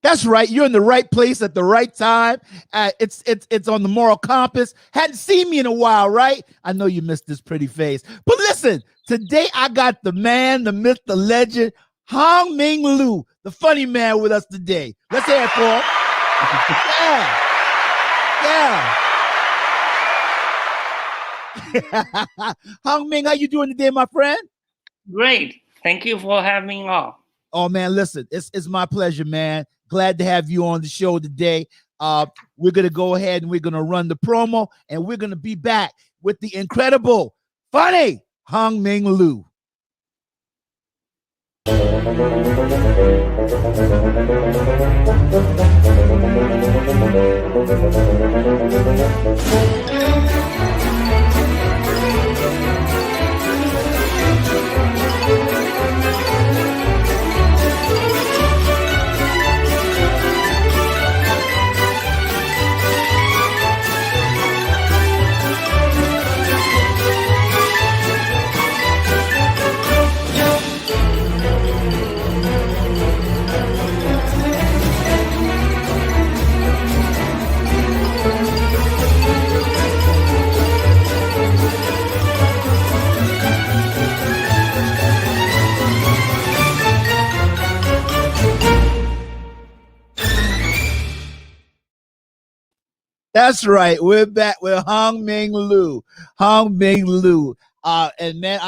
That's right. You're in the right place at the right time. It's on the moral compass. Hadn't seen me in a while, right? I know you missed this pretty face. But listen, today I got the man, the myth, the legend, Hongming Liu, the funny man, with us today. Let's hear it for him. Yeah. Hongming, how you doing today, my friend? Great. Thank you for having me on. Oh man, listen, it's my pleasure, man. Glad to have you on the show today. We're gonna go ahead and we're gonna run the promo, and we're gonna be back with the incredible, funny Hongming Liu. That's right. We're back with Hongming Liu. Hongming Liu. And man,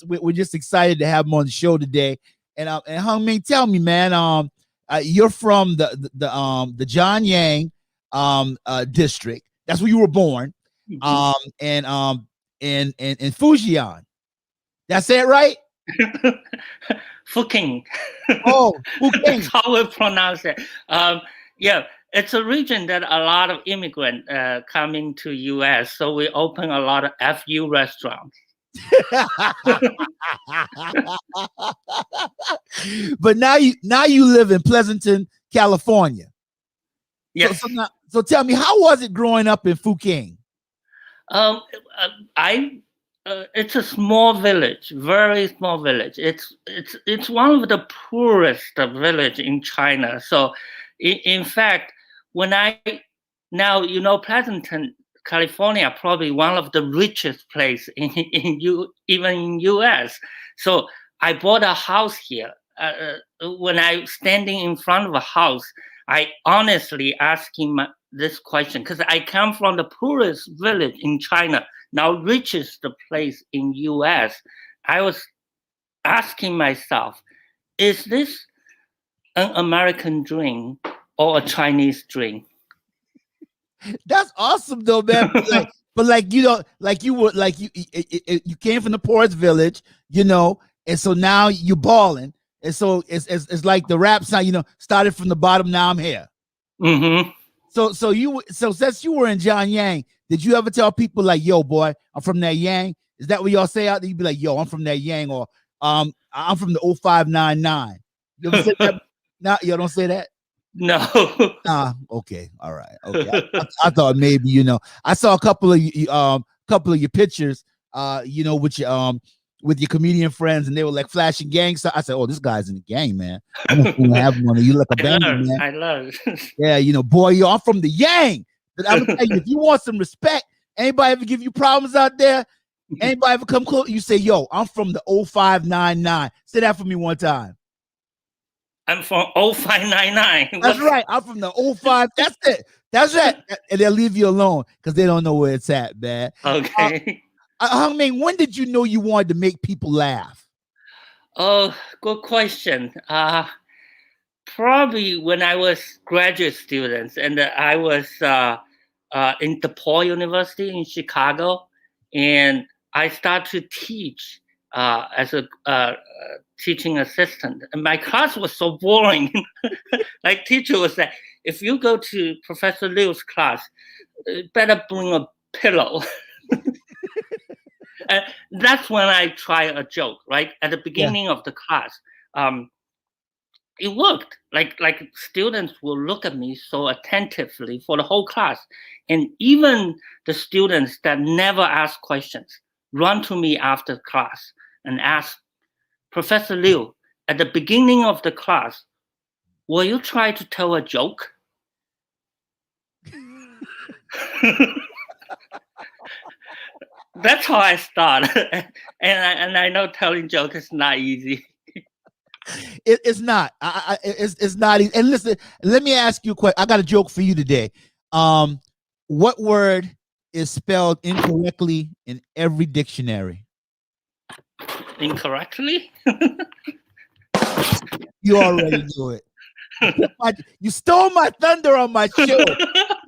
we're just excited to have him on the show today. And Hongming, tell me, man, you're from the John Yang district. That's where you were born. In Fujian. That's it, right? Fuking. Oh, Fuking. That's how we pronounce it. Yeah. It's a region that a lot of immigrants coming to U.S., so we open a lot of FU restaurants. But now you live in Pleasanton, California. Yes. So tell me, how was it growing up in Fuking? It's a small village, very small village. It's one of the poorest village in China. So, in fact, when Pleasanton, California, probably one of the richest place even in U.S. So I bought a house here. When I standing in front of a house, I honestly asking this question because I come from the poorest village in China, now richest place in U.S. I was asking myself, is this an American dream or a Chinese dream? That's awesome though, man. But you came from the poorest village, and so now you're balling, and so it's like the rap sound, started from the bottom. Now I'm here. Mm-hmm. So since you were in John Yang, did you ever tell people like, "Yo, boy, I'm from that Yang"? Is that what y'all say out there? You'd be like, "Yo, I'm from that Yang," or I'm from the 0599. You ever say that? No, y'all don't say that. No. Okay. All right. Okay. I thought maybe, I saw a couple of your pictures, with your comedian friends, and they were like flashing gang. So I said, "Oh, this guy's in the gang, man. I'm gonna have one. You look a banger, man." I love. Yeah, boy, yo, I'm from the Yang. But I'm gonna tell you, if you want some respect, anybody ever give you problems out there? Anybody ever come close? You say, "Yo, I'm from the 0599. Say that for me one time. I'm from 0599. That's right. I'm from the 05. That's it. That's it. And they'll leave you alone because they don't know where it's at, man. Okay. Hongming, when did you know you wanted to make people laugh? Oh, good question. Probably when I was graduate students, and I was in DePaul University in Chicago, and I started to teach as a teaching assistant, and my class was so boring. Like teacher was like, if you go to Professor Liu's class, better bring a pillow. And that's when I try a joke, right? At the beginning of the class, it worked. Like students will look at me so attentively for the whole class, and even the students that never ask questions run to me after class and ask, Professor Liu, at the beginning of the class, will you try to tell a joke? That's how I start. And I know telling jokes is not easy. It's not. It's not. And listen, let me ask you a question. I got a joke for you today. What word is spelled incorrectly in every dictionary? Incorrectly? You already knew it. You stole my thunder on my show,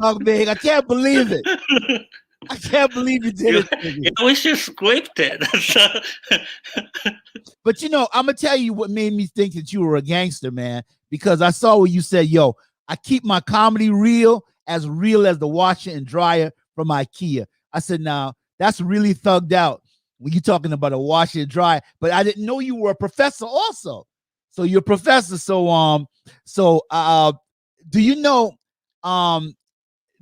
Hongming. I can't believe it. I can't believe you did it to me. We should script it. But I'm gonna tell you what made me think that you were a gangster, man. Because I saw what you said, yo. I keep my comedy real as the washer and dryer from IKEA. I said, now that's really thugged out when you're talking about a washer and dryer. But I didn't know you were a professor also. So you're a professor. So do you know?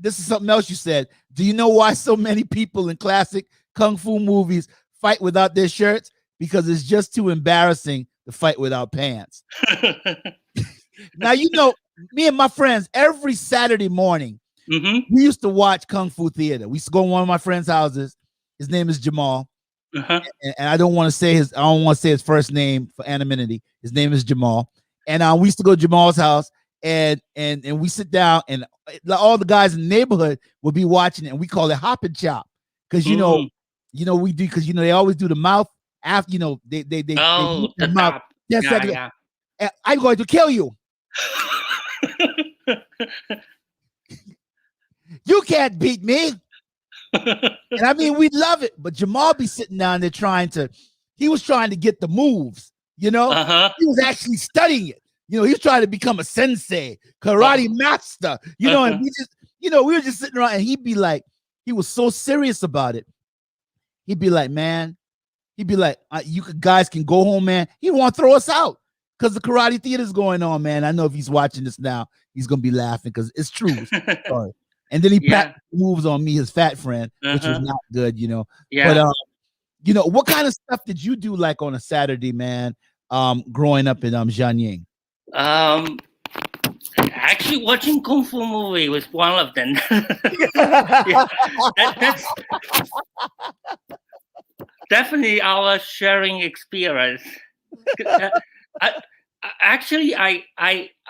This is something else you said. Do you know why so many people in classic kung fu movies fight without their shirts? Because it's just too embarrassing to fight without pants. Now, me and my friends, every Saturday morning, we used to watch Kung Fu theater. We used to go to one of my friends' houses. His name is Jamal. And I don't want to say his first name for anonymity. His name is Jamal. And we used to go to Jamal's house and we sit down and all the guys in the neighborhood would be watching it, and we call it hop and chop. Because we do, because they always do the mouth after, they the mouth. Yes, yeah. I'm going to kill you. You can't beat me. And I mean, we love it, but Jamal be sitting down there he was trying to get the moves, He was actually studying it. He was trying to become a sensei, karate master, and we were just sitting around, and he'd be like, he was so serious about it. He'd be like, man, you guys can go home, man. He want to throw us out because the karate theater is going on, man. I know if he's watching this now, he's going to be laughing because it's true. And then he practiced moves on me, his fat friend, which was not good, Yeah. But, what kind of stuff did you do like on a Saturday, man, growing up in Jianying? Actually, watching Kung Fu movie was one of them. That's definitely our sharing experience.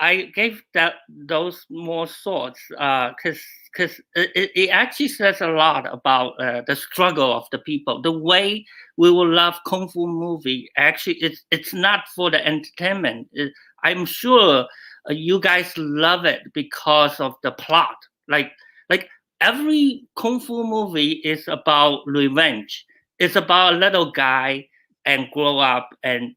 I gave those more thoughts because it actually says a lot about the struggle of the people. The way we will love Kung Fu movie, actually, it's not for the entertainment. I'm sure you guys love it because of the plot. Like every Kung Fu movie is about revenge. It's about a little guy and grow up and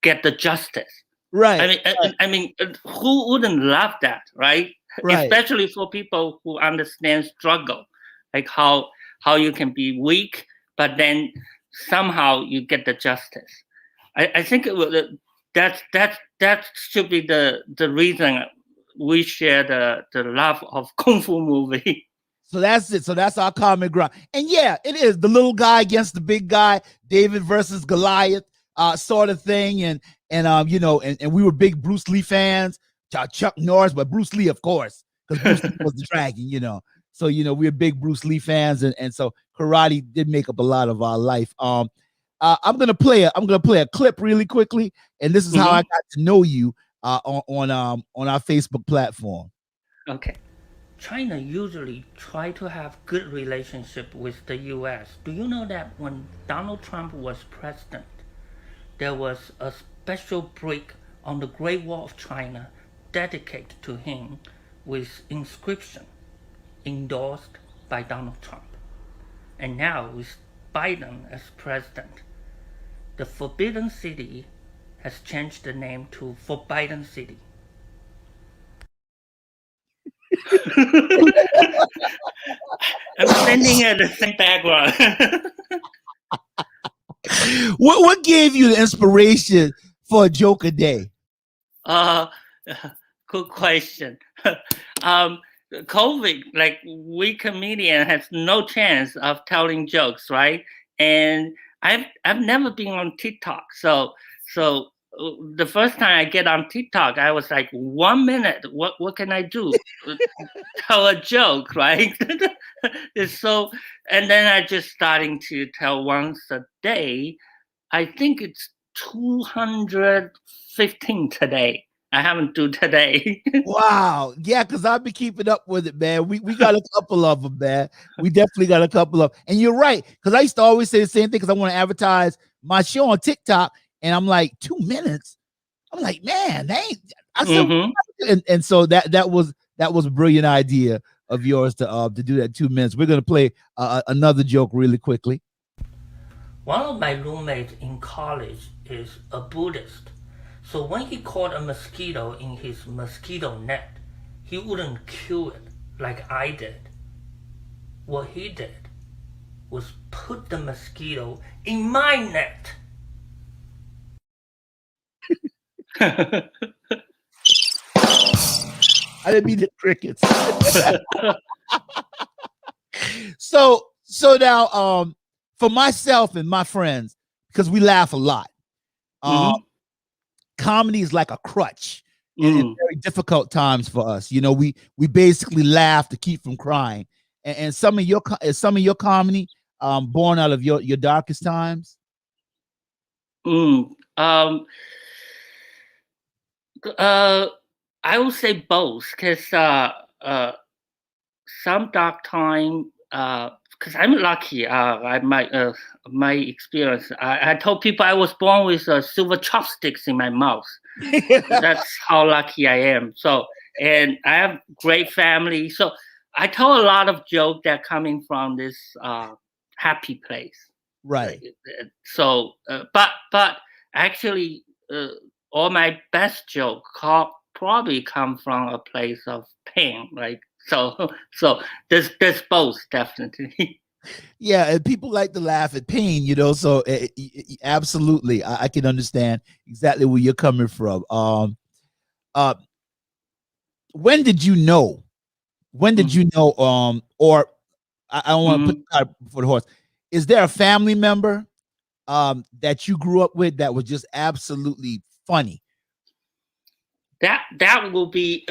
get the justice. Right. I mean, who wouldn't love that, right? Especially for people who understand struggle, like how you can be weak, but then somehow you get the justice. I think that should be the reason we share the love of Kung Fu movie. So that's it. So that's our common ground. And yeah, it is the little guy against the big guy, David versus Goliath, sort of thing. And we were big Bruce Lee fans, Chuck Norris, but Bruce Lee, of course, because Bruce Lee was the dragon, So, we're big Bruce Lee fans. And so karate did make up a lot of our life. I'm gonna play a clip really quickly, and this is how I got to know you on our Facebook platform. Okay. China usually try to have good relationship with the U.S. Do you know that when Donald Trump was president, there was a special brick on the Great Wall of China dedicated to him with inscription endorsed by Donald Trump. And now with Biden as president, the Forbidden City has changed the name to Forbidden City. I'm sending it the same background. What gave you the inspiration for a joke a day? Good question. COVID, like we comedian has no chance of telling jokes, right? And I've never been on TikTok, so the first time I get on TikTok, I was like, 1 minute. What can I do? Tell a joke, right? It's so, and then I just starting to tell once a day. I think it's 215 today. I haven't do today. Wow. Yeah, because I've been keeping up with it, man. We got a couple of them, man. We definitely got a couple of, and you're right. Because I used to always say the same thing because I want to advertise my show on TikTok, and I'm like, 2 minutes. I'm like, man, they ain't. I said, Mm-hmm. and so that was a brilliant idea of yours to do that 2 minutes. We're gonna play another joke really quickly. One of my roommates in college is a Buddhist. So when he caught a mosquito in his mosquito net, he wouldn't kill it like I did. What he did was put the mosquito in my net. I didn't mean the crickets. So now for myself and my friends, because we laugh a lot, Mm-hmm. comedy is like a crutch in very difficult times for us. You know, we basically laugh to keep from crying. And some of your comedy born out of your darkest times. I would say both, because some dark time. Because I'm lucky. My experience. I told people I was born with silver chopsticks in my mouth. That's how lucky I am. So, and I have great family. So I tell a lot of jokes that coming from this happy place. Right. So, but actually, all my best joke probably come from a place of pain. Like so there's both definitely. Yeah, and people like to laugh at pain, you know. So absolutely, I can understand exactly where you're coming from. When did you know? When did you know? Or I don't want to put the cart before the horse. Is there a family member that you grew up with that was just absolutely funny? That will be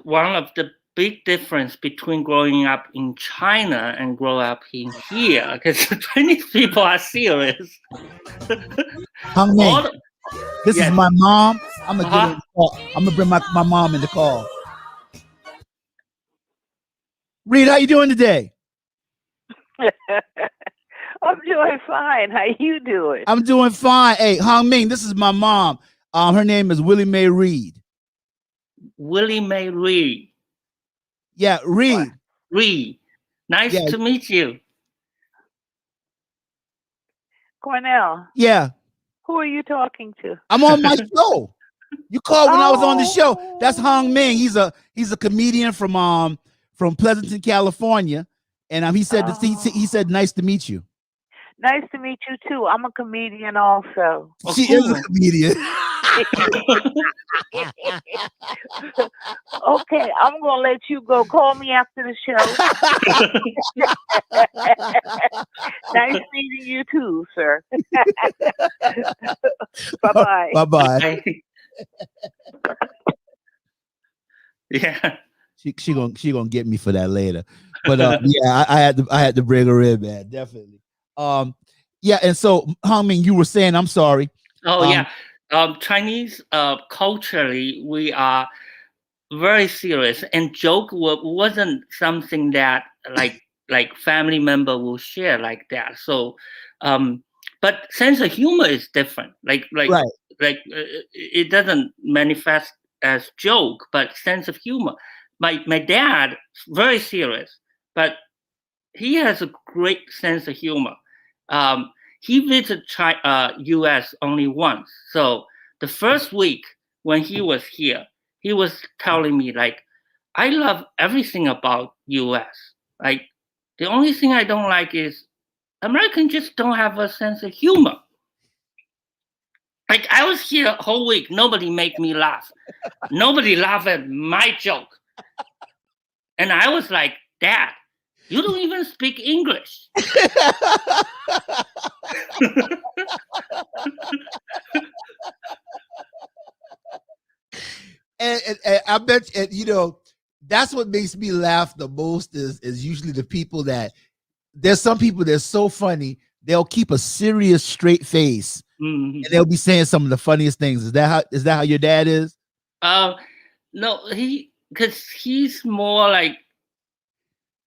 one of the big difference between growing up in China and growing up in here, because Chinese people are serious. Hongming, this is my mom. I'm gonna get in the call. I'm gonna bring my mom in the call. Reed, how you doing today? I'm doing fine. How you doing? I'm doing fine. Hey, Hongming, this is my mom. Her name is Willie Mae Reed. Willie Mae Reed. Yeah, Reed. Reed. Nice to meet you. Cornell. Yeah. Who are you talking to? I'm on my show. You called when I was on the show. That's Hongming. He's a comedian from Pleasanton, California, and he said he said nice to meet you. Nice to meet you too. I'm a comedian also. She is a comedian. Okay, I'm gonna let you go. Call me after the show. Nice meeting you too, sir. Bye-bye. Bye-bye. Yeah. She gonna get me for that later. But yeah, I had to bring her in, man. Definitely. Yeah, and so Hongming, you were saying, I'm sorry. Oh yeah. Chinese culturally we are very serious, and joke wasn't something that like family member will share like that. So but sense of humor is different. Like it doesn't manifest as joke, but sense of humor. My dad very serious, but he has a great sense of humor. He visited U.S. only once. So the first week when he was here, he was telling me like, I love everything about U.S. Like the only thing I don't like is Americans just don't have a sense of humor. Like I was here a whole week, nobody make me laugh. Nobody laugh at my joke. And I was like, Dad, you don't even speak English. And I bet, and you know, that's what makes me laugh the most is usually the people that there's some people that's so funny they'll keep a serious straight face and Mhm. they'll be saying some of the funniest things. Is that how your dad is? Uh, no, because he's more like,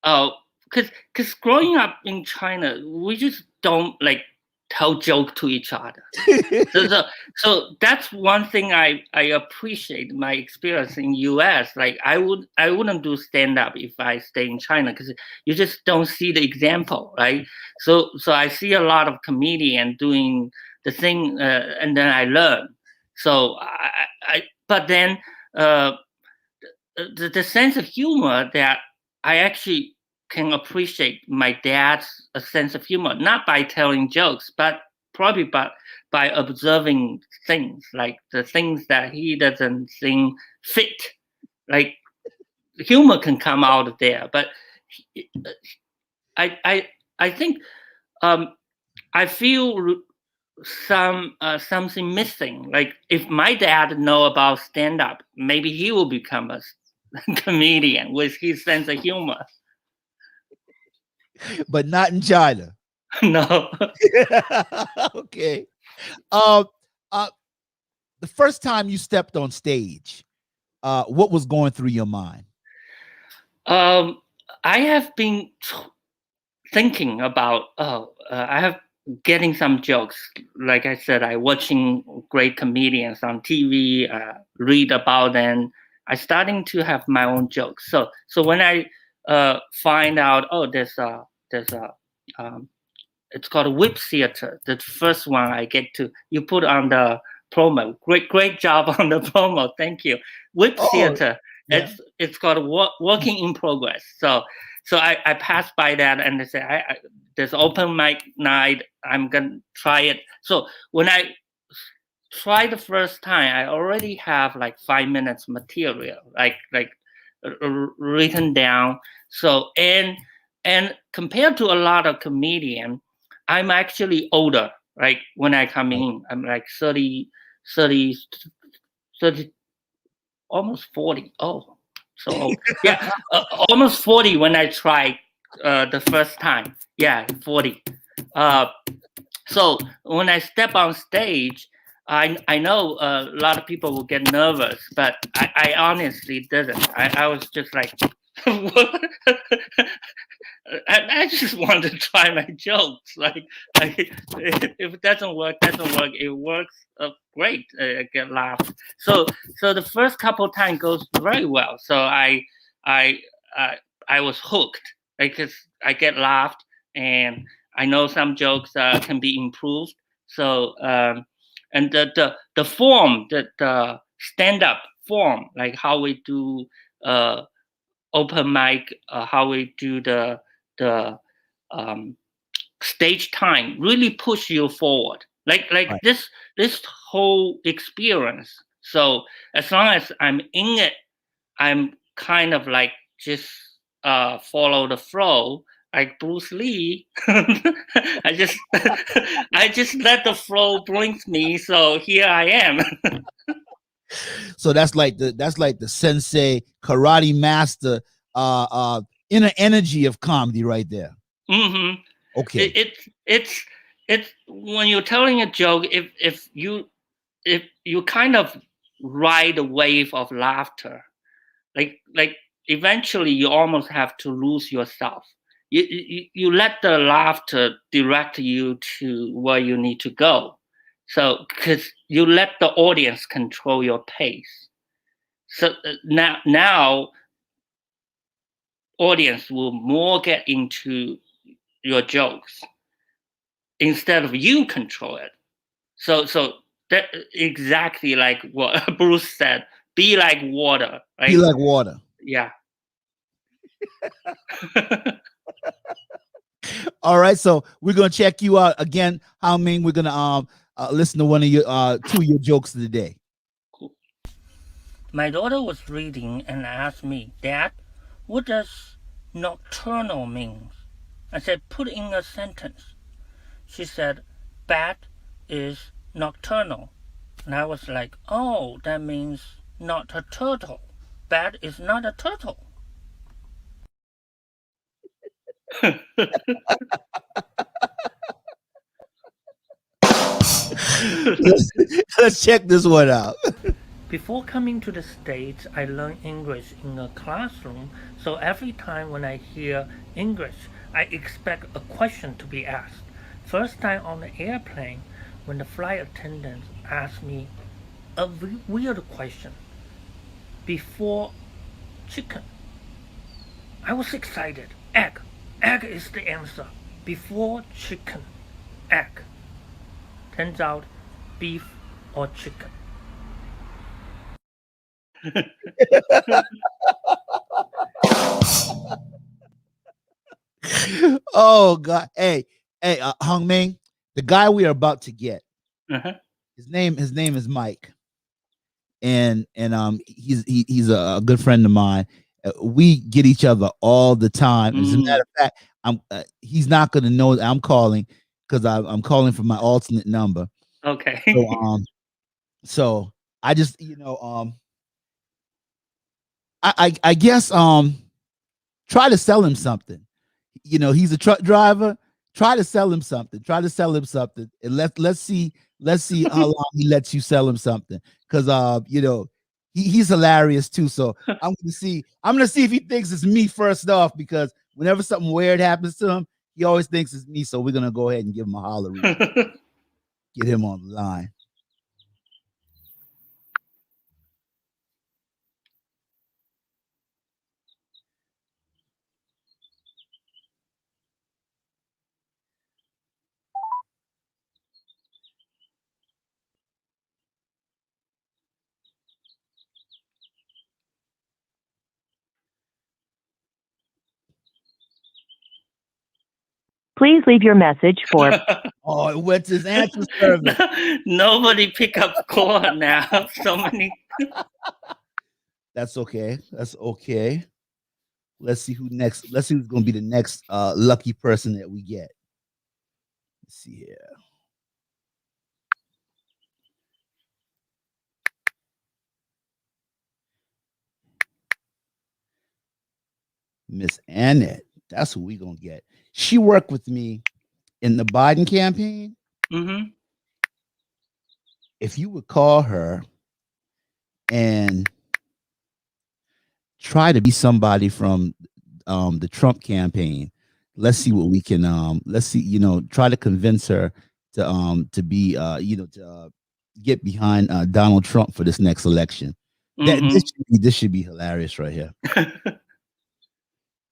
oh, because growing up in China, we just don't like tell joke to each other. So that's one thing I appreciate my experience in US. Like I wouldn't do stand up if I stay in China because you just don't see the example, right? So I see a lot of comedian doing the thing, and then I learn. So I but then uh, the sense of humor that I actually can appreciate my dad's sense of humor, not by telling jokes, but probably by observing things, like the things that he doesn't think fit. Like humor can come out of there, but I I I think um, I feel something missing. Like if my dad know about stand up, maybe he will become a comedian with his sense of humor. But not in China. No. Okay. Um uh the first time you stepped on stage, what was going through your mind? um, I have been thinking about. I have getting some jokes. Like I said, I watching great comedians on TV, read about them. I starting to have my own jokes. So when I find out, oh, there's a um, it's called Whip Theater. The first one I get to you put on the promo. Great job on the promo. Thank you. Whip Oh, Theater. yeah. It's called working in progress. So I passed by that and I say there's open mic night. I'm gonna try it. So when I try the first time, I already have like 5 minutes material, like written down. So and compared to a lot of comedian, I'm actually older. Right when I come Right. in, I'm like 30, 30 almost 40. Oh, so old. Yeah, almost 40 when I tried the first time. Yeah, 40. Uh, so when I step on stage, I know a lot of people will get nervous, but I honestly didn't. I was just like, I just want to try my jokes. Like if it doesn't work, doesn't work. It works, great. I get laughed. So the first couple times goes very well. So I I I was hooked because I get laughed and I know some jokes can be improved. So and the form, the stand up form, like how we do uh, open mic, how we do the um, stage time, really push you forward. Like Right. this whole experience. So as long as I'm in it, I'm kind of like just follow the flow like Bruce Lee. I just I just let the flow brings me. So here I am. So that's like the sensei karate master inner energy of comedy right there. hmm Okay. it's when you're telling a joke. If you kind of ride a wave of laughter, like eventually you almost have to lose yourself. You let the laughter direct you to where you need to go. So because you let the audience control your pace. So now audience will more get into your jokes instead of you control it. So that exactly like what Bruce said. Be like water, Be right? like water. Yeah. All right. So we're gonna check you out again. How Ming, we're gonna listen to one of your two of your jokes of the day. Cool. My daughter was reading and asked me, Dad, what does nocturnal mean? I said, put in a sentence. She said, bat is nocturnal. And I was like, oh, that means not a turtle. Bat is not a turtle. Let's check this one out. Before coming to the States, I learned English in a classroom, so every time when I hear English, I expect a question to be asked. First time on the airplane, when the flight attendant asked me a weird question. Before chicken. I was excited. Egg. Egg is the answer. Before chicken. Egg. Turns out beef or chicken. Oh God. Hey, Hongming, the guy we are about to get, Uh-huh. his name is Mike. And he's a good friend of mine. We get each other all the time. As a matter of fact, he's not going to know that I'm calling because I'm calling from my alternate number. Okay. So I just I guess try to sell him something. He's a truck driver. Try to sell him something. And let's see how long he lets you sell him something. Because he's hilarious too. So I'm gonna see if he thinks it's me first off, because whenever something weird happens to him, he always thinks it's me. So we're gonna go ahead and give him a holler. Get him on the line. Please leave your message for. Oh, it went to his answer service. Nobody pick up the call now. So many. That's okay. Let's see who next. Let's see who's gonna be the next lucky person that we get. Let's see here. Miss Annette. That's who we gonna get. She worked with me in the Biden campaign. Mm-hmm. If you would call her and try to be somebody from the Trump campaign, let's see what we can try to convince her to be to get behind Donald Trump for this next election. Mm-hmm. This should be hilarious right here.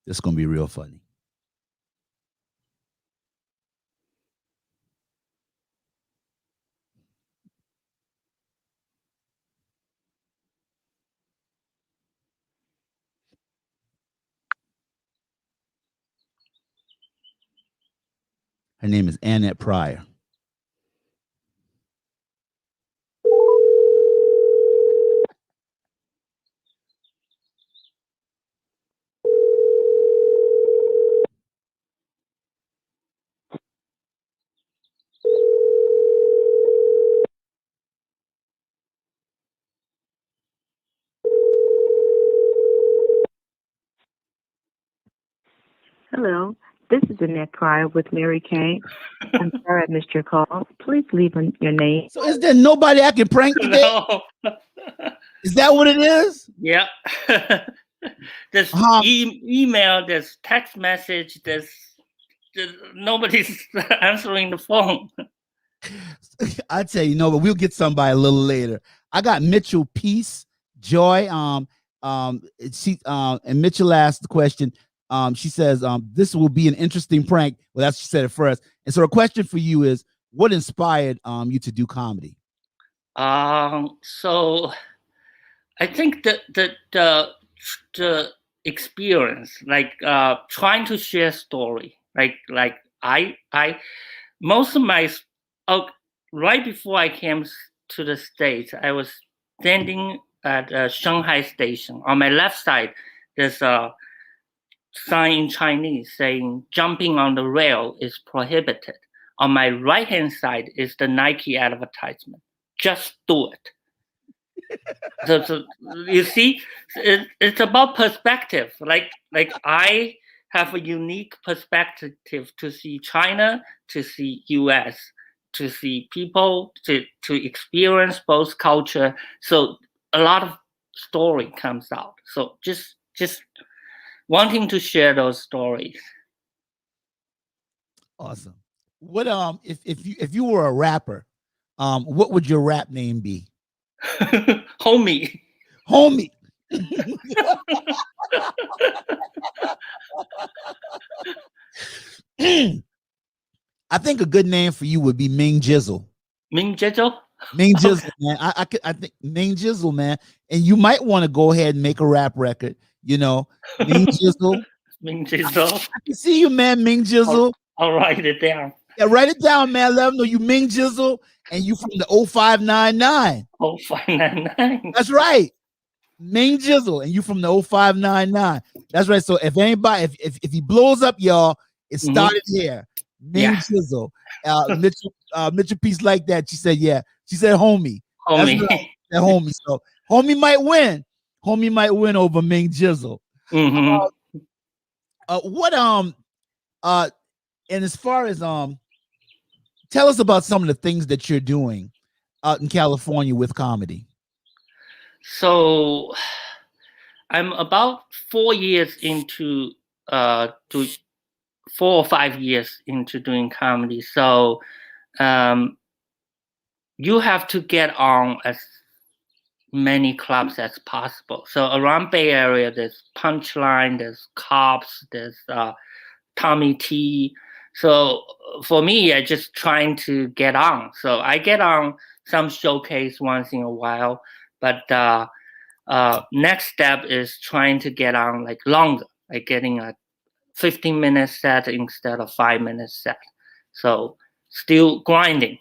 This is gonna be real funny. Her name is Annette Pryor. Hello, this is Annette Pryor with Mary Kay. I'm sorry I missed your call. Please leave your name. So is there nobody I can prank today? No. Is that what it is? Yeah. There's email, there's text message, there's nobody's answering the phone. I tell you, but we'll get somebody a little later. I got Mitchell Peace, Joy. And Mitchell asked the question. She says, this will be an interesting prank. Well, that's what she said at first. And so her question for you is, what inspired you to do comedy? So I think that the experience, like trying to share story, like I most of my right before I came to the States, I was standing at Shanghai station. On my left side, there's a sign in Chinese saying jumping on the rail is prohibited. On my right hand side is the Nike advertisement. Just do it. So you see, it's about perspective. Like I have a unique perspective to see China, to see US, to see people, to experience both culture. So a lot of story comes out. So just wanting to share those stories. Awesome. What if you were a rapper, what would your rap name be? Homie. Homie. I think a good name for you would be Ming Jizzle. Ming Jizzle? Ming Jizzle, man. I think Ming Jizzle, man. And you might want to go ahead and make a rap record, you know. Ming Jizzle. Ming Jizzle. I can see you, man, Ming Jizzle. I'll write it down. Yeah, write it down, man. Let them know you Ming Jizzle and you from the 0599. 0599. That's right. Ming Jizzle, and you from the 0599. That's right. So if anybody, if he blows up, y'all, it started here. Ming Jizzle. Mitchell Peace like that. She said, yeah. She said, homie. Homie. That's right. That homie. So homie might win. Homie might win over Ming Jizzle. And as far as tell us about some of the things that you're doing out in California with comedy. So I'm about 4 years into to 4 or 5 years into doing comedy. So you have to get on as many clubs as possible. So around Bay Area, there's Punchline, there's Cops, there's Tommy T. So for me, I just trying to get on. So I get on some showcase once in a while, but next step is trying to get on like longer, like getting a 15-minute set instead of 5-minute set. So still grinding.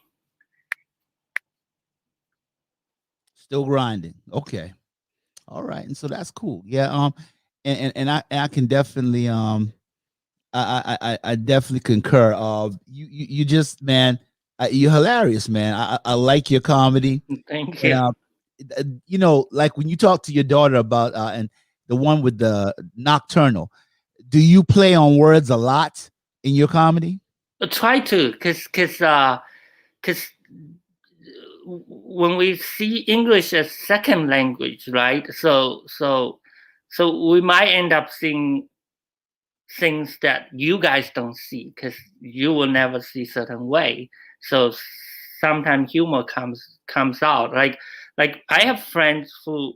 Still grinding. Okay. All right. And so that's cool. Yeah. And I can definitely I definitely concur. You just, man, you're hilarious, man. I like your comedy. Thank you. And, you know, like when you talk to your daughter about and the one with the nocturnal, do you play on words a lot in your comedy? I try to, cause when we see English as second language, right? So we might end up seeing things that you guys don't see because you will never see certain way. So sometimes humor comes out. Like I have friends who,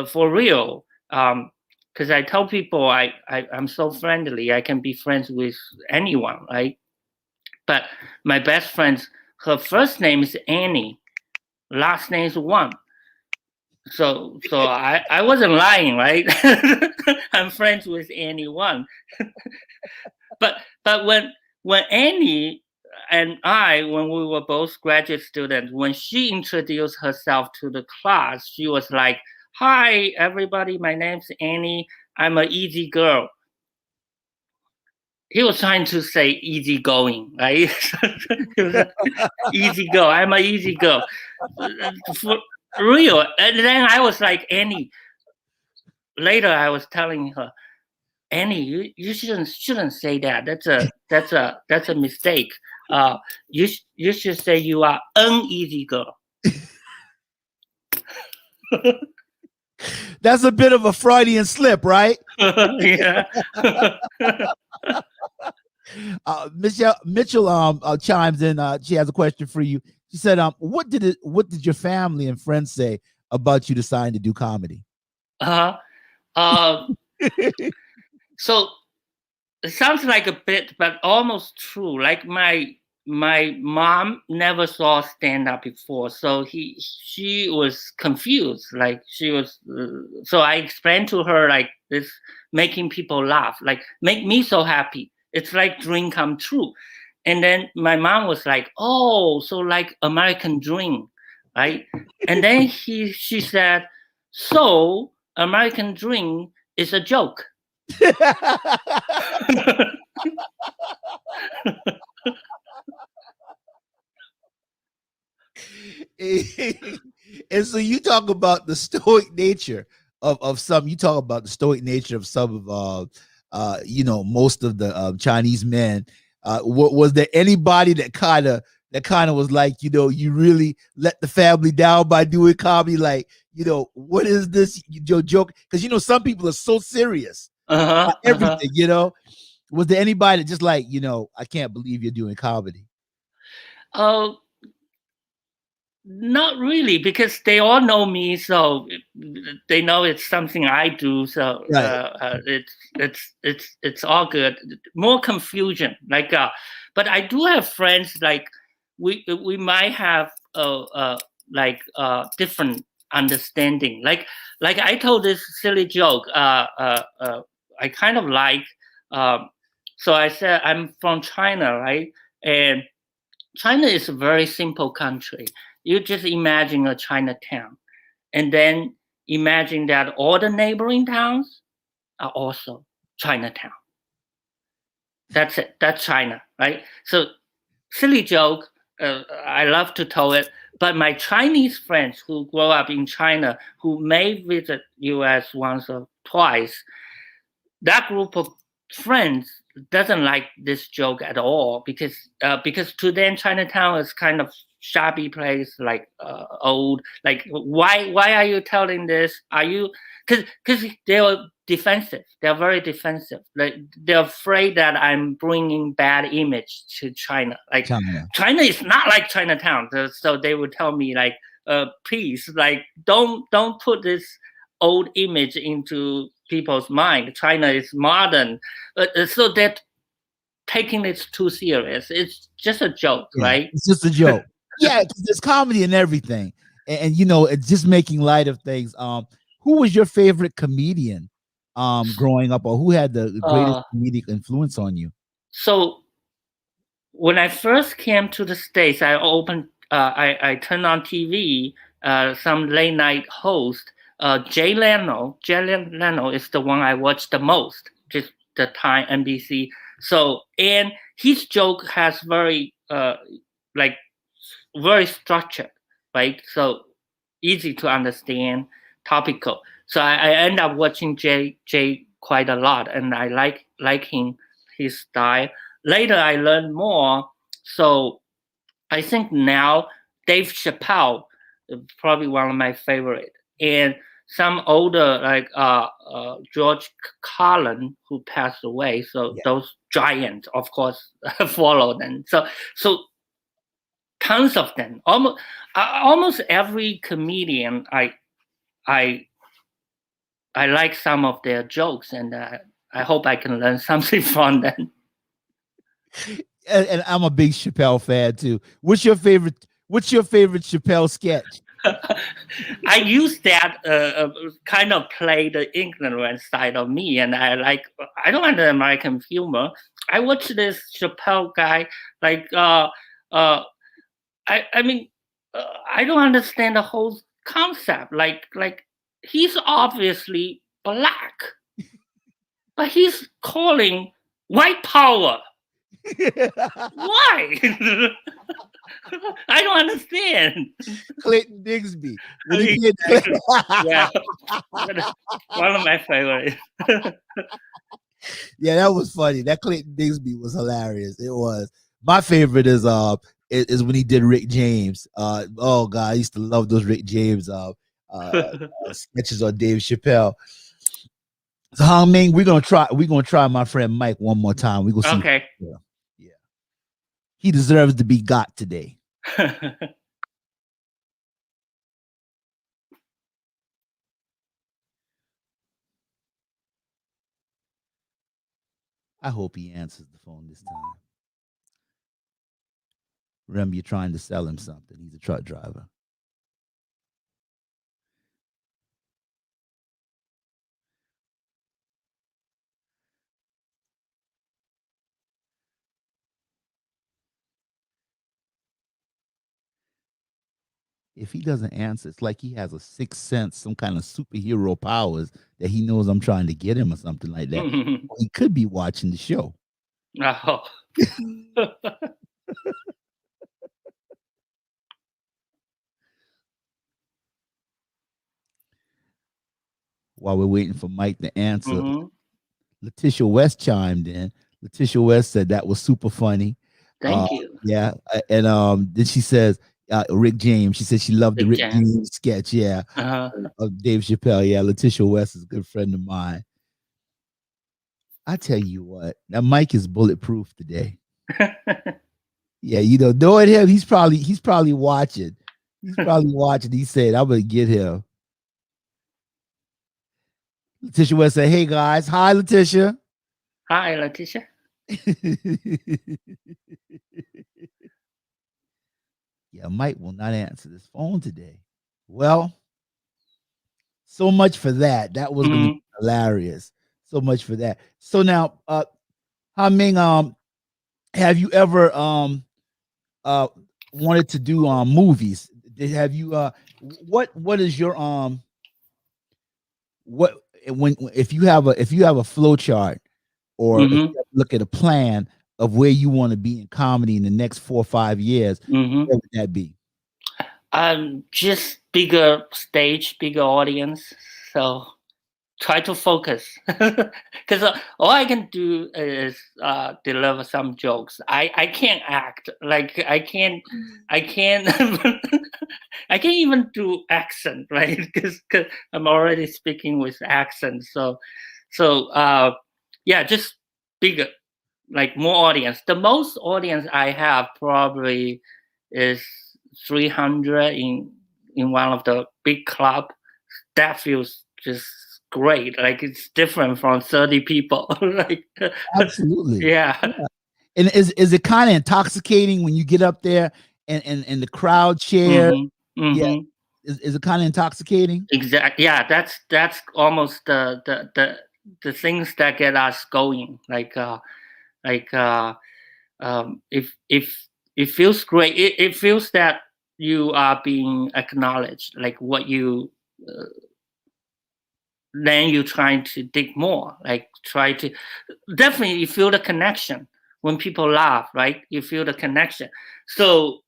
for real, because I tell people I'm so friendly. I can be friends with anyone, right? But my best friend, her first name is Annie, last name is Wang. So I wasn't lying, right? I'm friends with Annie Wang. but when Annie and I, when we were both graduate students, when she introduced herself to the class, she was like, "Hi, everybody. My name's Annie. I'm an easy girl." He was trying to say easy going, right? Easy go. I'm an easy girl. For real. And then I was like, Annie. Later, I was telling her, Annie, you shouldn't say that. That's a mistake. You should say you are an easy girl. That's a bit of a Freudian slip, right? Yeah. Mitchell chimes in. She has a question for you. She said, what did your family and friends say about you deciding to do comedy? So it sounds like a bit, but almost true. Like my mom never saw stand up before, so she was confused. Like she was, so I explained to her like this, making people laugh, like make me so happy. It's like dream come true. And then my mom was like, "Oh, so like American Dream, right?" And then she said, "So American Dream is a joke." And so you talk about the stoic nature of some. You talk about the stoic nature of some of most of the Chinese men. Was there anybody that kind of was like, you really let the family down by doing comedy? Like, what is this your joke? Because some people are so serious about everything. Was there anybody that just like, I can't believe you're doing comedy? Oh, not really, because they all know me, so they know it's something I do. So Right. it's all good. More confusion, but I do have friends like we might have different understanding. Like I told this silly joke. I kind of like. So I said I'm from China, right? And China is a very simple country. You just imagine a Chinatown, and then imagine that all the neighboring towns are also Chinatown. That's it. That's China, right? So, silly joke. I love to tell it. But my Chinese friends who grow up in China, who may visit U.S. once or twice, that group of friends doesn't like this joke at all, because to them Chinatown is kind of shabby place, like old. Like, why are you telling this? Are you because they're defensive? They're very defensive. Like, they're afraid that I'm bringing bad image to China. Like, China is not like Chinatown. So they would tell me like, please, like, don't put this old image into people's mind. China is modern, so that taking it too serious. It's just a joke, right? It's just a joke. Yeah, there's comedy and everything, and it's just making light of things. Who was your favorite comedian growing up, or who had the greatest comedic influence on you? So when I first came to the States, I opened I turned on TV, some late night host, Jay Leno. Jay Leno is the one I watched the most, just the time NBC. So, and his joke has very very structured, right? So easy to understand, topical. So I end up watching Jay quite a lot, and I liking his style. Later I learned more. So I think now Dave Chappelle is probably one of my favorite, and some older like George Carlin, who passed away. So those giants, of course, follow them. So tons of them. Almost every comedian I like some of their jokes, and I hope I can learn something from them. And I'm a big Chappelle fan too. What's your favorite Chappelle sketch? I use that kind of play the ignorant side of me, and I don't understand American humor. I watch this Chappelle guy like I mean I don't understand the whole concept. Like he's obviously black, but he's calling white power. Why? I don't understand. Clayton Bigsby. Exactly. Yeah, one of my favorites. Yeah, that was funny. That Clayton Bigsby was hilarious. It was. My favorite is when he did Rick James. Oh God, I used to love those Rick James sketches on Dave Chappelle. So Hongming, we're gonna try my friend Mike one more time. We're gonna see. Okay. Yeah. He deserves to be got today. I hope he answers the phone this time. Remember, you're trying to sell him something. He's a truck driver. If he doesn't answer, it's like he has a sixth sense, some kind of superhero powers that he knows I'm trying to get him or something like that. He could be watching the show. Oh. while we're waiting for Mike to answer, Mhm. Latisha West chimed in. Latisha West said that was super funny. Thank you, Yeah, and then she says Rick James. She said she loved the Big Rick Jan. James sketch. Yeah, of Dave Chappelle. Yeah, Latisha West is a good friend of mine. I tell you what, that Mike is bulletproof today. Yeah, knowing him, he's probably watching. He's probably watching. He said, "I'm gonna get him." Latisha West said, "Hey guys, hi Latisha." Hi, Latisha. Yeah, Mike will not answer this phone today. Well, so much for that. That was gonna be hilarious. So much for that. So now, Hongming, have you ever wanted to do movies? Have you what is your what when if you have a flow chart or if you look at a plan of where you want to be in comedy in the next 4 or 5 years, what would that be? Just bigger stage, bigger audience. So try to focus, because all I can do is deliver some jokes. I can't act. Like I can't I can't even do accent, right? Because I'm already speaking with accent. So yeah, just bigger, like more audience. The most audience I have probably is 300 in one of the big club. That feels just great. Like it's different from 30 people. Like Absolutely. yeah. And is it kind of intoxicating when you get up there and the crowd cheer? Yeah. Is it kind of intoxicating? Exactly. Yeah, that's almost the things that get us going. If it feels great. It feels that you are being acknowledged. Like what you then you're trying to dig more. Like try to definitely you feel the connection when people laugh, right? You feel the connection. So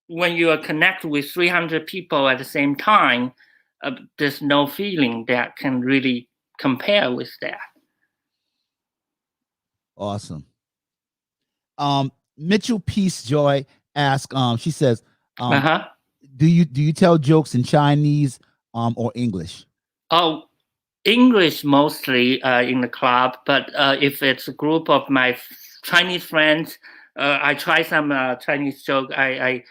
when you are connected with 300 people at the same time, there's no feeling that can really compare with that. Awesome. Mitchell Peace Joy asks, she says, do you tell jokes in Chinese or English? Oh, English mostly in the club, but if it's a group of my Chinese friends, I try some Chinese joke. I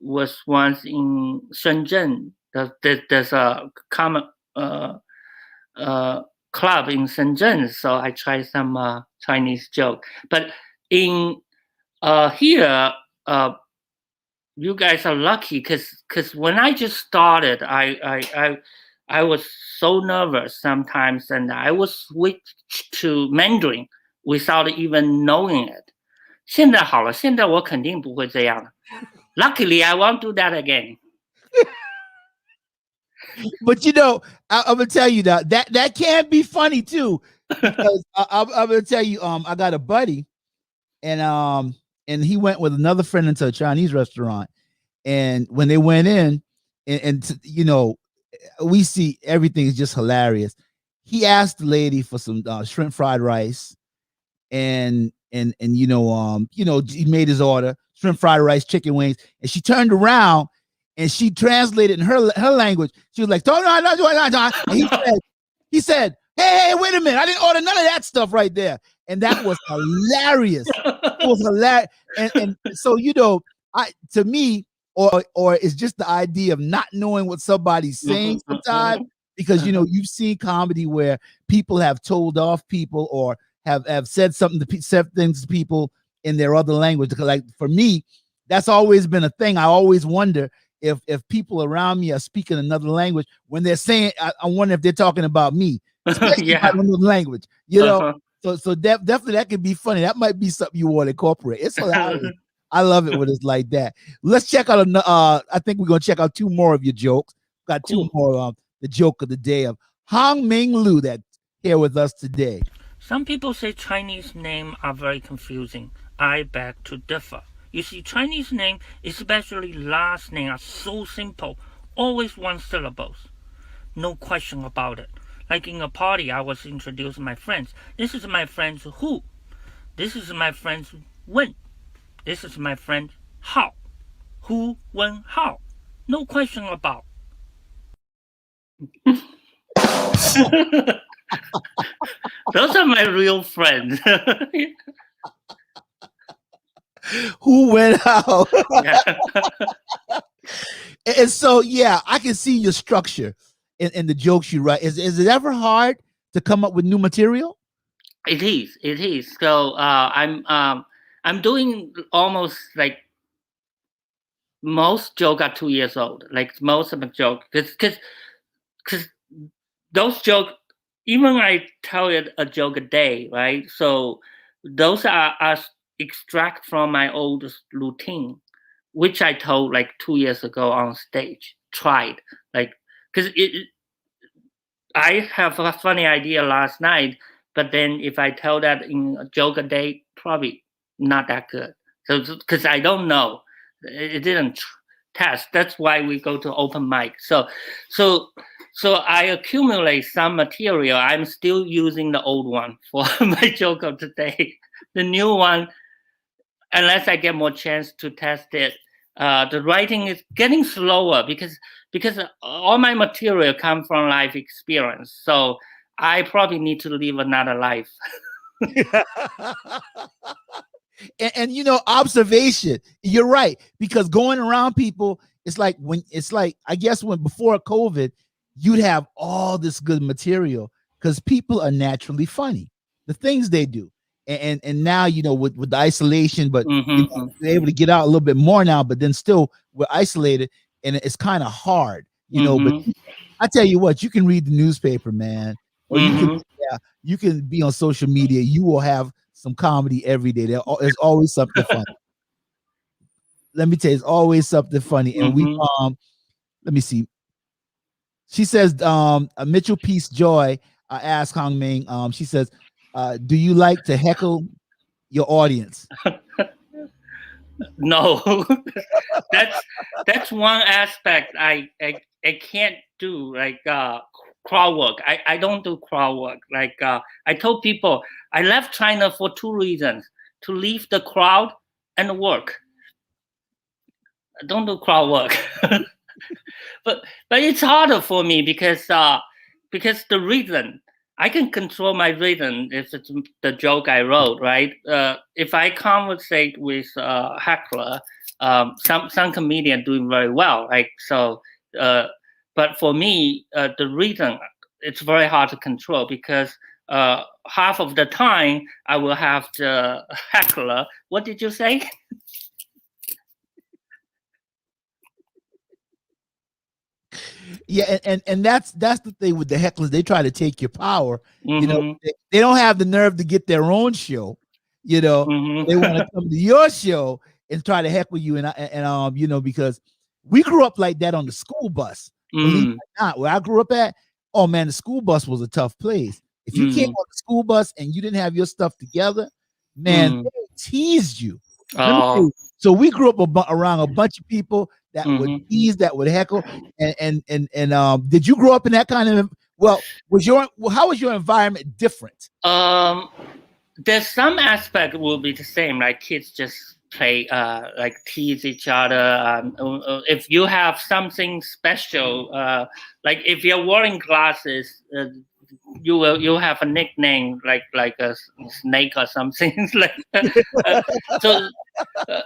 was once in Shenzhen. There's a common club in Shenzhen, so I try some Chinese joke. But in here, you guys are lucky because when I just started, I was so nervous sometimes, and I would switch to Mandarin without even knowing it. 现在好了，现在我肯定不会这样了。Luckily, I won't do that again. But I'm gonna tell you that can be funny too, because I'm gonna tell you, I got a buddy, and he went with another friend into a Chinese restaurant, and when they went in, and we see everything is just hilarious. He asked the lady for some shrimp fried rice, and he made his order: shrimp fried rice, chicken wings, and she turned around and she translated in her language. She was like, and he said, hey, wait a minute, I didn't order none of that stuff right there. And that was hilarious. It was hilarious. And so, to me, or it's just the idea of not knowing what somebody's saying sometimes, because you've seen comedy where people have told off people or have said things to people in their other language. Like for me, that's always been a thing. I always wonder if people around me are speaking another language when they're saying, I wonder if they're talking about me, especially about another language. So definitely that could be funny. That might be something you want to incorporate. It's hilarious. I love it when it's like that. Let's check out. I think we're gonna check out 2 more of your jokes. Got 2 more. The joke of the day of Hongming Liu that's here with us today. Some people say Chinese names are very confusing. I beg to differ. You see, Chinese name, especially last name, are so simple, always one syllables. no question about it. Like in a party, I was introducing my friends. This is my friends who. This is my friends when. This is my friend how. Who, when, how. No question about. Those are my real friends. Who went out? Yeah. And so, yeah, I can see your structure in the jokes you write. Is it ever hard to come up with new material? It is. It is. So I'm doing almost like most joke are 2 years old. Like most of the joke, because those joke, even I tell it a joke a day, right? So those are extract from my old routine, which I told like 2 years ago on stage. Tried like because I have a funny idea last night, but then if I tell that in a joke a day, probably not that good. So because I don't know, it didn't test. That's why we go to open mic. So so I accumulate some material. I'm still using the old one for my joke of today. The new one, unless I get more chance to test it, the writing is getting slower because all my material come from life experience. So I probably need to live another life. And you know, observation. You're right, because going around people, it's like I guess when before COVID, you'd have all this good material because people are naturally funny. The things they do, and now you know with the isolation, but you know, Mm-hmm. we're able to get out a little bit more now, but then still we're isolated, and it's kind of hard, you know. But Mm-hmm. I tell you what, you can read the newspaper, man, or Mm-hmm. you can be on social media. You will have some comedy every day. There's always something funny. Let me tell you, it's always something funny. And we Mm-hmm. let me see. She says, Mitchell Peace Joy asked Hongming, she says, do you like to heckle your audience? No, that's one aspect I can't do, like crowd work. I don't do crowd work. Like I told people I left China for two reasons: to leave the crowd and work. I don't do crowd work. but it's harder for me because the reason I can control my reason if it's the joke I wrote, right? If I conversate with a heckler, some comedian doing very well, like so. But for me, the reason it's very hard to control because half of the time I will have the heckler. What did you say? Yeah, and that's the thing with the hecklers. They try to take your power. You know, Mm-hmm. they don't have the nerve to get their own show. You know, they want Mm-hmm. to come to your show and try to heckle you. And you know, because we grew up like that on the school bus. Believe it Mm, or not, where I grew up at, oh man, the school bus was a tough place. If you came mm, on the school bus and you didn't have your stuff together, man, mm. they teased you. Let me tell Oh. you. So we grew up around a bunch of people that would Mm-hmm. tease, that would heckle. And did you grow up in that kind of? Well, how was your environment different? Um, there's some aspect will be the same, like kids just play, like tease each other. If you have something special, like if you're wearing glasses, you'll have a nickname like a snake or something like. So, uh,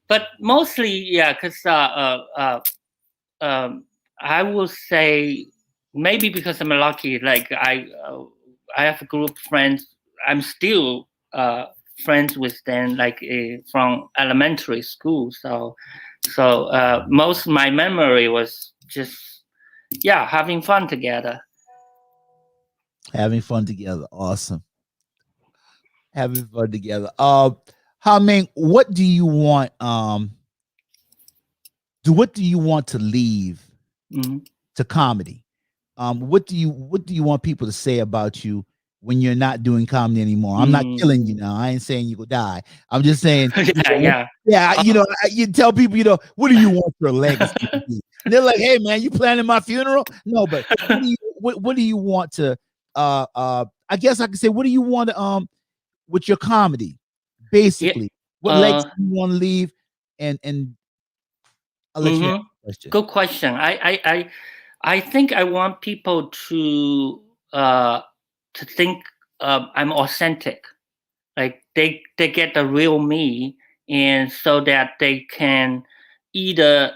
but mostly yeah, because I will say maybe because I'm lucky. Like I have a group of friends. I'm still friends with them, like from elementary school. So most of my memory was just yeah, having fun together. Having fun together, awesome. Having fun together. How Ming, what do you want? What do you want to leave Mhm. to comedy? What do you want people to say about you when you're not doing comedy anymore? I'm not killing you now. I ain't saying you will die. I'm just saying, yeah. You tell people, what do you want your legacy to be? And they're like, hey man, you planning my funeral? No, but what do you want to? I guess I could say, what do you want to with your comedy? Basically, what legacy do you want to leave? And I'll let you answer the question. Good question. I think I want people to think I'm authentic, like they get the real me, and so that they can either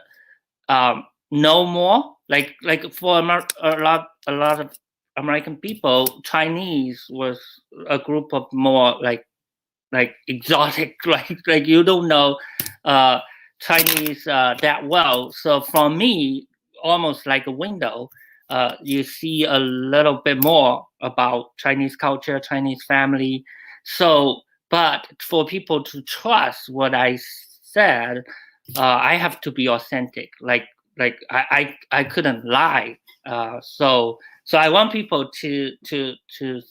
know more, like for a lot of American people, Chinese was a group of more like exotic, like you don't know Chinese that well. So for me, almost like a window, you see a little bit more about Chinese culture, Chinese family. So, but for people to trust what I said, I have to be authentic. Like I couldn't lie. So I want people to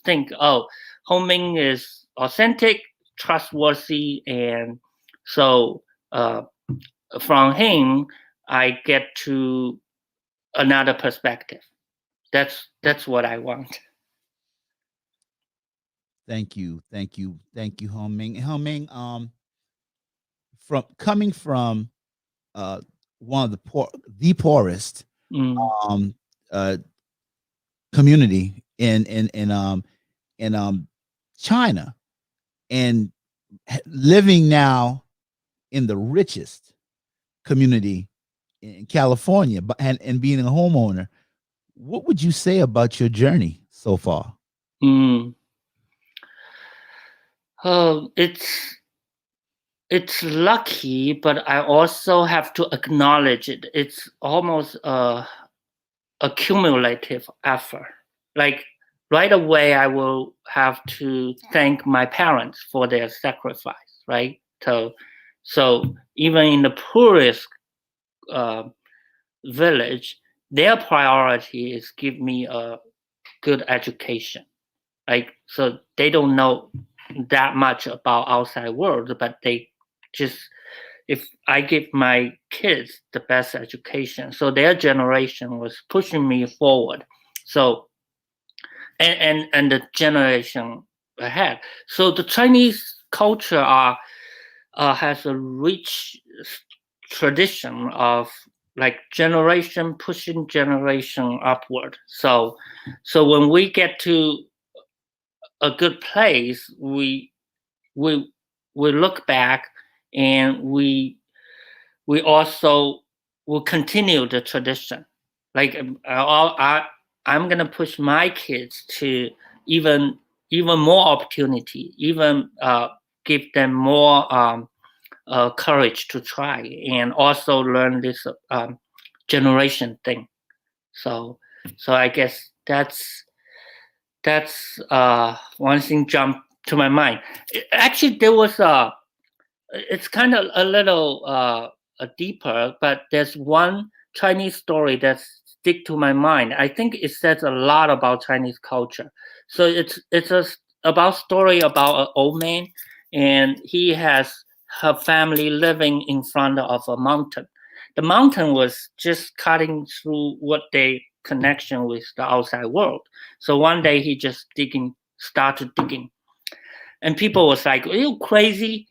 think, oh, Hongming is authentic, trustworthy, and so from him I get to another perspective. That's what I want. Thank you, Hongming. Hongming, from coming from one of the poorest community in China, and living now in the richest community in California, and being a homeowner, what would you say about your journey so far? It's lucky, but I also have to acknowledge it. It's almost a cumulative effort. Like right away, I will have to thank my parents for their sacrifice, right? So even in the poorest village, their priority is give me a good education. Like, so they don't know that much about outside world, but they just, if I give my kids the best education, so their generation was pushing me forward. So and the generation ahead. So the Chinese culture has a rich tradition of like generation pushing generation upward. So when we get to a good place, we look back, and we also will continue the tradition. Like I'm gonna push my kids to even more opportunity, even give them more courage to try, and also learn this generation thing. So I guess that's one thing jumped to my mind. Actually, there was it's kind of a little deeper, but there's one Chinese story that stick to my mind. I think it says a lot about Chinese culture. So it's about story about an old man, and he has her family living in front of a mountain. The mountain was just cutting through what they connection with the outside world. So one day he just started digging, and people was like, "Are you crazy?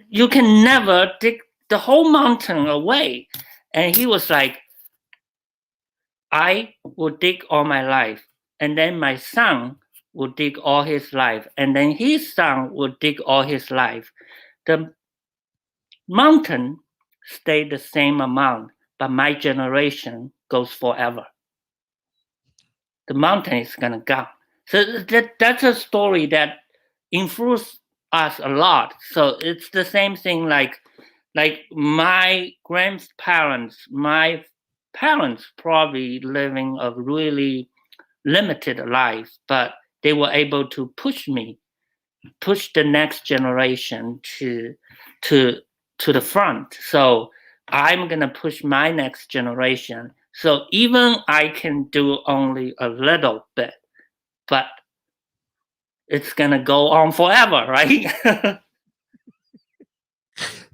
You can never dig the whole mountain away." And he was like, "I will dig all my life, and then my son will dig all his life, and then his son will dig all his life. The mountain stay the same amount, but my generation goes forever. The mountain is gonna go." So that's a story that influenced us a lot. So it's the same thing like my grandparents, my parents probably living a really limited life, but they were able to push the next generation to the front. So I'm gonna push my next generation So even I can do only a little bit, but it's gonna go on forever, right?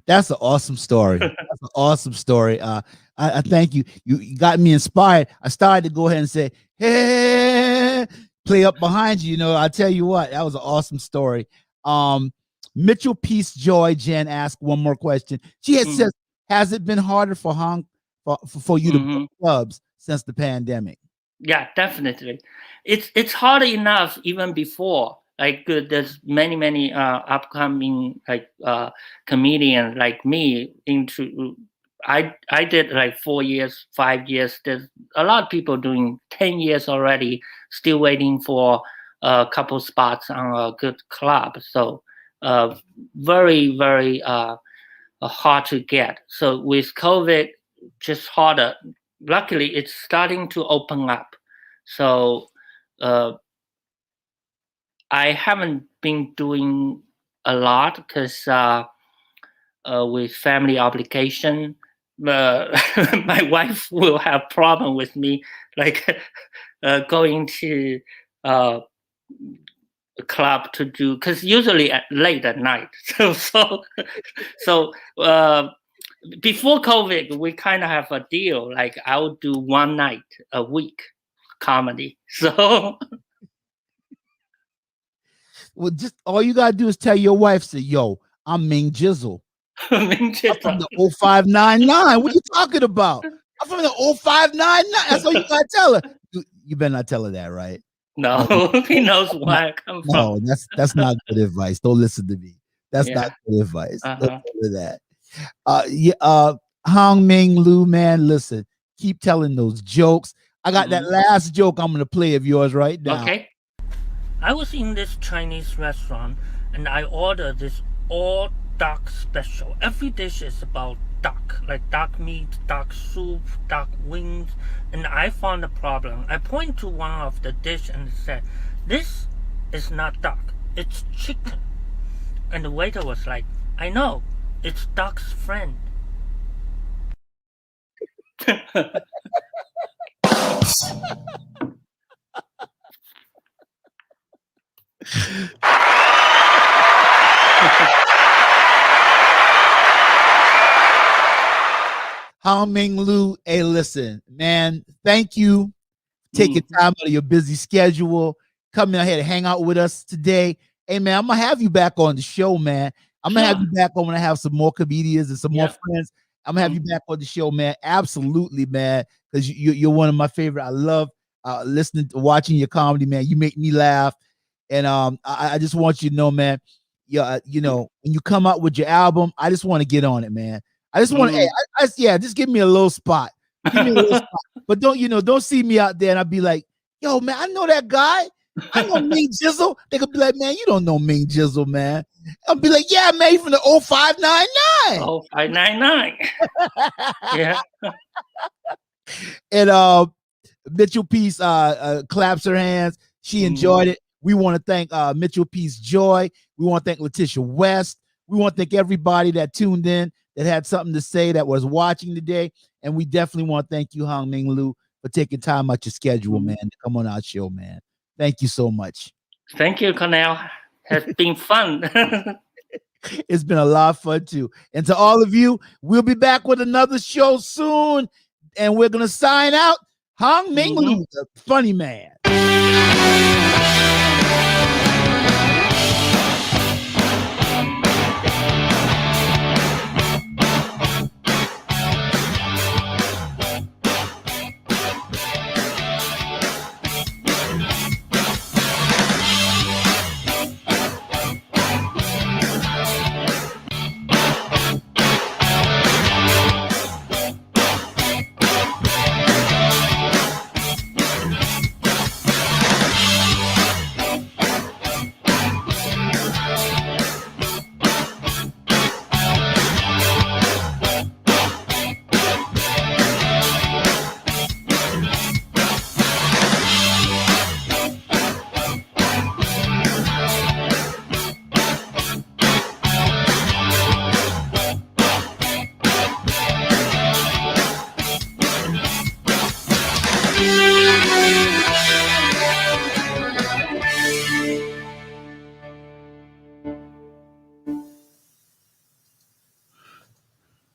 That's an awesome story. That's an awesome story. I thank you. You got me inspired. I started to go ahead and say, hey, play up behind you. You know, I tell you what, that was an awesome story. Mitchell Peace Joy Jen asked one more question. She had said, has it been harder for for you to book clubs since the pandemic? Yeah, definitely. It's hard enough even before. Like there's many upcoming comedians like me into. I did like 4 years, 5 years. There's a lot of people doing 10 years already, still waiting for a couple spots on a good club. So very hard to get. So with COVID, just harder. Luckily, it's starting to open up. So I haven't been doing a lot because with family obligation, my wife will have problem with me, like going to a club to do, because usually late at night. So before COVID, we kind of have a deal. Like I'll do one night a week comedy. So Well, just all you gotta do is tell your wife, say, yo, I'm Ming Jizzle. I'm from the 0599. What you talking about? I'm from the 0599. That's all you gotta tell her. You better not tell her that, right? No, he knows where I come from. No, that's not good advice. Don't listen to me. That's not good advice. Don't tell her that. Hongming Liu, man, listen, keep telling those jokes. I got that last joke I'm gonna play of yours right now. Okay. I was in this Chinese restaurant and I ordered this all duck special. Every dish is about duck, like duck meat, duck soup, duck wings. And I found a problem. I pointed to one of the dish and said, this is not duck, it's chicken. And the waiter was like, I know, it's duck's friend. Hongming Liu, hey, listen, man, thank you for taking time out of your busy schedule, coming out here to hang out with us today. Hey, man, I'm gonna have you back on the show, man. I'm gonna have you back on when I have some more comedians and some more friends. I'm gonna have you back on the show, man. Absolutely, man, because you're one of my favorite. I love listening to watching your comedy, man. You make me laugh, and I just want you to know, man. Yeah, you know, when you come out with your album, I just want to get on it, man. I just want to, just give me a little spot. Give me a little spot. But don't see me out there and I'll be like, yo, man, I know that guy. I know Ming Jizzle. They could be like, man, you don't know Ming Jizzle, man. I'll be like, yeah, man, you from the 0599. 0599. Yeah. And Mitchell Peace claps her hands. She enjoyed it. We want to thank Mitchell Peace Joy. We want to thank Latisha West. We want to thank everybody that tuned in, that had something to say, that was watching today. And we definitely want to thank you, Hongming Liu, for taking time out your schedule, man, to come on our show, man. Thank you so much. Thank you, Cornell. Has been fun. It's been a lot of fun, too. And to all of you, we'll be back with another show soon. And we're going to sign out. Hongming Liu, the funny man.